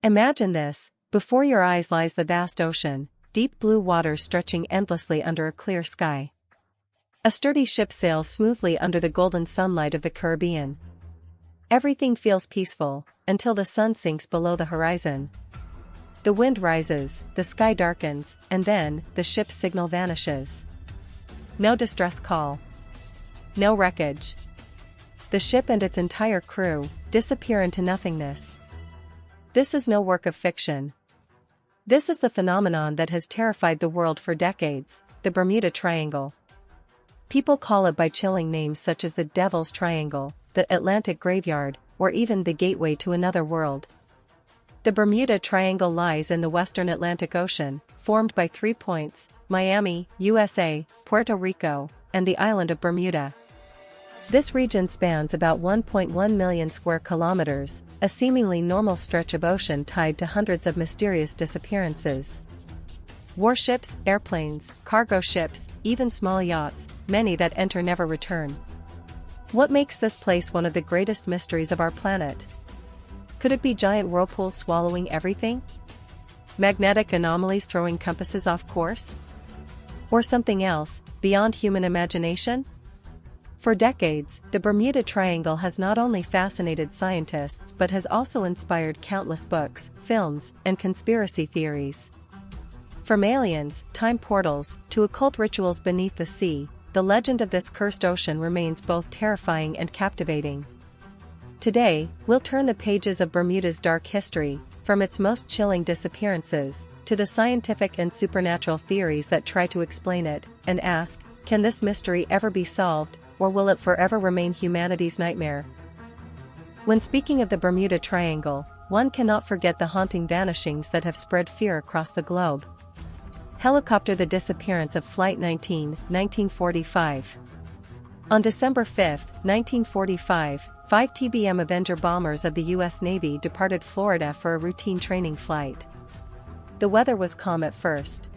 Imagine this: before your eyes lies the vast ocean, deep blue waters stretching endlessly under a clear sky. A sturdy ship sails smoothly under the golden sunlight of the Caribbean. Everything feels peaceful, until the sun sinks below the horizon. The wind rises, the sky darkens, and then, the ship's signal vanishes. No distress call. No wreckage. The ship and its entire crew disappear into nothingness. This is no work of fiction. This is the phenomenon that has terrified the world for decades, the Bermuda Triangle. People call it by chilling names such as the Devil's Triangle, the Atlantic Graveyard, or even the Gateway to Another World. The Bermuda Triangle lies in the western Atlantic Ocean, formed by 3 points: Miami, USA, Puerto Rico, and the island of Bermuda. This region spans about 1.1 million square kilometers, a seemingly normal stretch of ocean tied to hundreds of mysterious disappearances. Warships, airplanes, cargo ships, even small yachts, many that enter never return. What makes this place one of the greatest mysteries of our planet? Could it be giant whirlpools swallowing everything? Magnetic anomalies throwing compasses off course? Or something else, beyond human imagination? For decades, the Bermuda Triangle has not only fascinated scientists but has also inspired countless books, films, and conspiracy theories. From aliens, time portals, to occult rituals beneath the sea, the legend of this cursed ocean remains both terrifying and captivating. Today, we'll turn the pages of Bermuda's dark history, from its most chilling disappearances, to the scientific and supernatural theories that try to explain it, and ask, can this mystery ever be solved, or will it forever remain humanity's nightmare? When speaking of the Bermuda Triangle, one cannot forget the haunting vanishings that have spread fear across the globe. Helicopter: the disappearance of Flight 19, 1945. On December 5, 1945, 5 TBM Avenger bombers of the U.S. Navy departed Florida for a routine training flight. The weather was calm at first.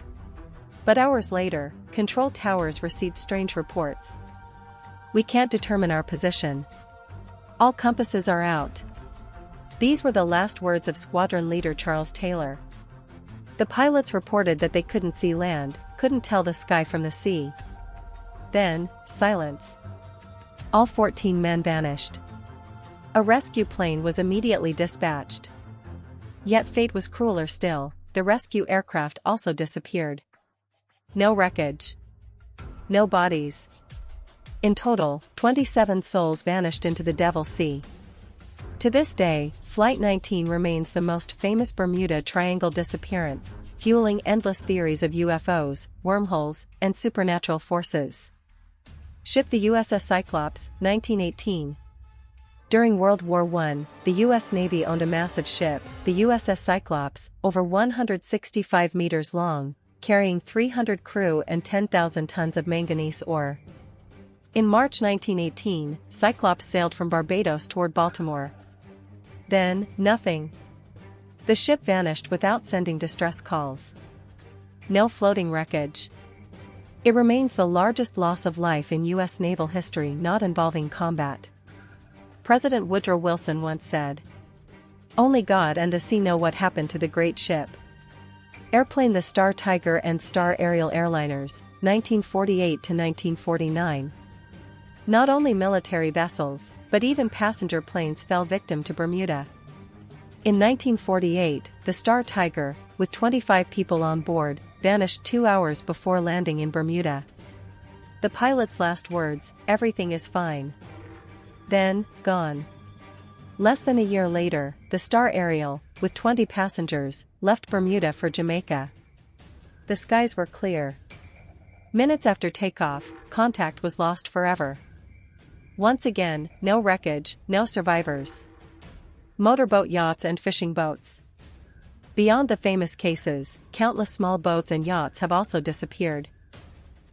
But hours later, control towers received strange reports. "We can't determine our position. All compasses are out." These were the last words of squadron leader Charles Taylor. The pilots reported that they couldn't see land, couldn't tell the sky from the sea. Then, silence. All 14 men vanished. A rescue plane was immediately dispatched. Yet fate was crueler still, the rescue aircraft also disappeared. No wreckage. No bodies. In total, 27 souls vanished into the Devil's Sea. To this day, Flight 19 remains the most famous Bermuda Triangle disappearance, fueling endless theories of UFOs, wormholes, and supernatural forces. Ship: the USS Cyclops, 1918. During World War I, the U.S. Navy owned a massive ship, the USS Cyclops, over 165 meters long, carrying 300 crew and 10,000 tons of manganese ore. In March 1918, Cyclops sailed from Barbados toward Baltimore. Then, nothing. The ship vanished without sending distress calls. No floating wreckage. It remains the largest loss of life in U.S. naval history not involving combat. President Woodrow Wilson once said, "Only God and the sea know what happened to the great ship." Airplane: the Star Tiger and Star Ariel airliners, 1948 to 1949. Not only military vessels, but even passenger planes fell victim to Bermuda. In 1948, the Star Tiger, with 25 people on board, vanished 2 hours before landing in Bermuda. The pilot's last words, "Everything is fine." Then, gone. Less than a year later, the Star Ariel, with 20 passengers, left Bermuda for Jamaica. The skies were clear. Minutes after takeoff, contact was lost forever. Once again, no wreckage, no survivors. Motorboat yachts and fishing boats. Beyond the famous cases, countless small boats and yachts have also disappeared.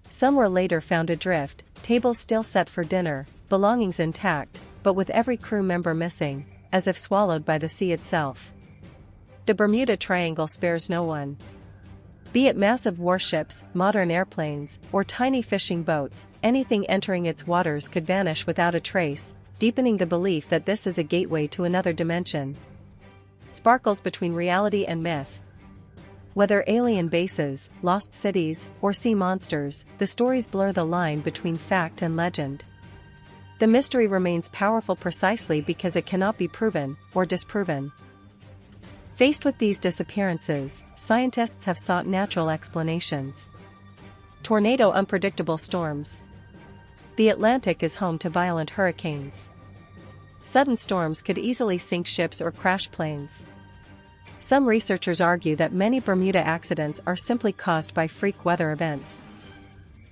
Some were later found adrift, tables still set for dinner, belongings intact, but with every crew member missing, as if swallowed by the sea itself. The Bermuda Triangle spares no one. Be it massive warships, modern airplanes, or tiny fishing boats, anything entering its waters could vanish without a trace, deepening the belief that this is a gateway to another dimension. sparkles between reality and myth. Whether alien bases, lost cities, or sea monsters, the stories blur the line between fact and legend. The mystery remains powerful precisely because it cannot be proven or disproven. Faced with these disappearances, scientists have sought natural explanations. Tornado unpredictable storms. The Atlantic is home to violent hurricanes. Sudden storms could easily sink ships or crash planes. Some researchers argue that many Bermuda accidents are simply caused by freak weather events.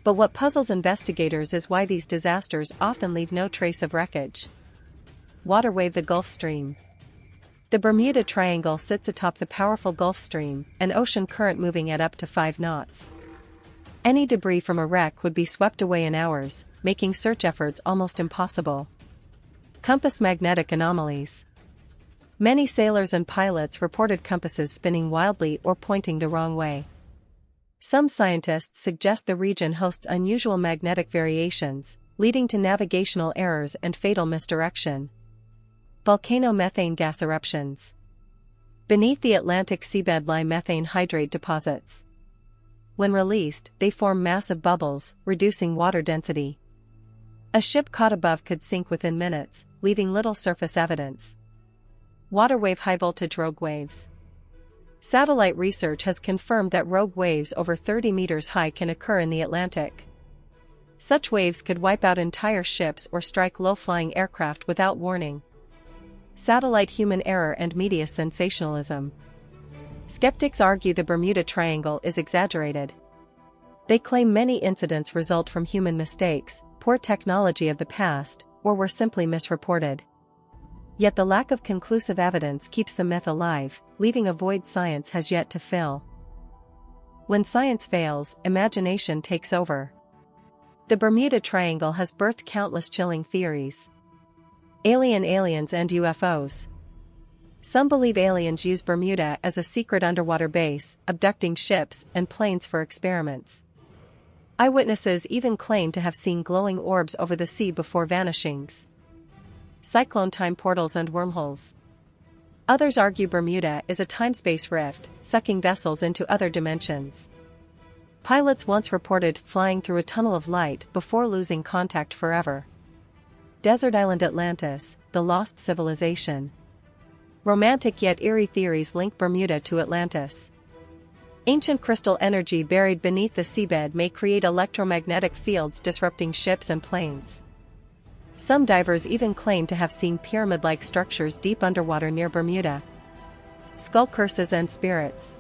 But what puzzles investigators is why these disasters often leave no trace of wreckage. Water wave. The Gulf Stream. The Bermuda Triangle sits atop the powerful Gulf Stream, an ocean current moving at up to 5 knots. Any debris from a wreck would be swept away in hours, making search efforts almost impossible. Compass magnetic anomalies. Many sailors and pilots reported compasses spinning wildly or pointing the wrong way. Some scientists suggest the region hosts unusual magnetic variations, leading to navigational errors and fatal misdirection. Volcano methane gas eruptions. Beneath the Atlantic seabed lie methane hydrate deposits. When released, they form massive bubbles, reducing water density. A ship caught above could sink within minutes, leaving little surface evidence. Water wave. High voltage rogue waves. Satellite research has confirmed that rogue waves over 30 meters high can occur in the Atlantic. Such waves could wipe out entire ships or strike low-flying aircraft without warning. Satellite human error and media sensationalism. Skeptics argue the Bermuda Triangle is exaggerated. They claim many incidents result from human mistakes, poor technology of the past, or were simply misreported. Yet the lack of conclusive evidence keeps the myth alive, leaving a void science has yet to fill. When science fails, imagination takes over. The Bermuda Triangle has birthed countless chilling theories. Aliens and UFOs. Some believe aliens use Bermuda as a secret underwater base, abducting ships and planes for experiments. Eyewitnesses even claim to have seen glowing orbs over the sea before vanishings. Cyclone time portals and wormholes. Others argue Bermuda is a time-space rift, sucking vessels into other dimensions. Pilots once reported flying through a tunnel of light before losing contact forever. Desert island Atlantis, the lost civilization. Romantic yet eerie theories link Bermuda to Atlantis. Ancient crystal energy buried beneath the seabed may create electromagnetic fields disrupting ships and planes. Some divers even claim to have seen pyramid-like structures deep underwater near Bermuda. Skull curses and spirits.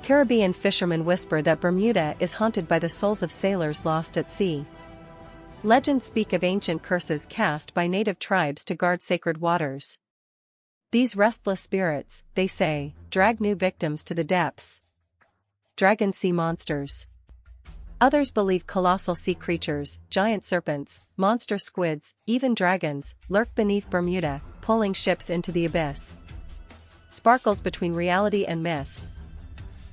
Caribbean fishermen whisper that Bermuda is haunted by the souls of sailors lost at sea. Legends speak of ancient curses cast by native tribes to guard sacred waters. These restless spirits, they say, drag new victims to the depths. Dragon sea monsters. Others believe colossal sea creatures, giant serpents, monster squids, even dragons, lurk beneath Bermuda, pulling ships into the abyss. Sparkles between reality and myth.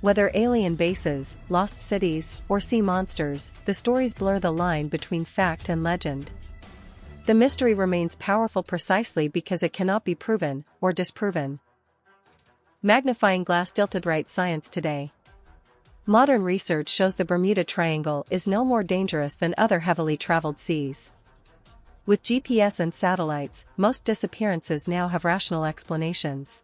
Whether alien bases, lost cities, or sea monsters, the stories blur the line between fact and legend. The mystery remains powerful precisely because it cannot be proven or disproven. Magnifying glass. Tilted right. Science today. Modern research shows the Bermuda Triangle is no more dangerous than other heavily traveled seas. With GPS and satellites, most disappearances now have rational explanations.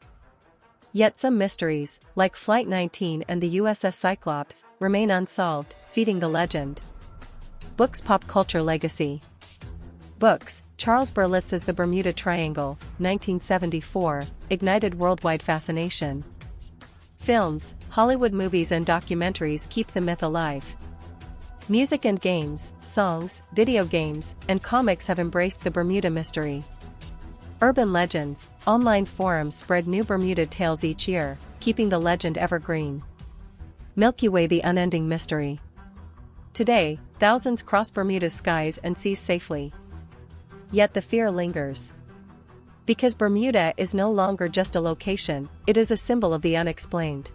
Yet some mysteries, like Flight 19 and the USS Cyclops, remain unsolved, feeding the legend. Books. Pop culture legacy. Books. Charles Berlitz's The Bermuda Triangle, 1974, ignited worldwide fascination. Films. Hollywood movies and documentaries keep the myth alive. Music and games, songs, video games, and comics have embraced the Bermuda mystery. Urban legends. Online forums spread new Bermuda tales each year, keeping the legend evergreen. Milky Way. The unending mystery. Today, thousands cross Bermuda's skies and seas safely. Yet the fear lingers. Because Bermuda is no longer just a location, it is a symbol of the unexplained.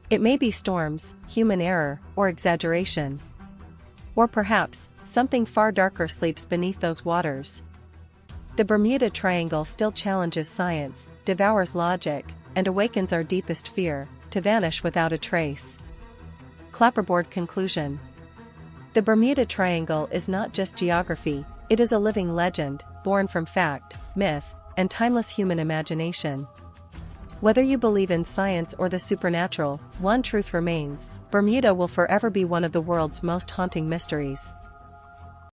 It may be storms, human error, or exaggeration. Or perhaps, something far darker sleeps beneath those waters. The Bermuda Triangle still challenges science, devours logic, and awakens our deepest fear, to vanish without a trace. Clapperboard conclusion. The Bermuda Triangle is not just geography, it is a living legend, born from fact, myth, and timeless human imagination. Whether you believe in science or the supernatural, one truth remains: Bermuda will forever be one of the world's most haunting mysteries.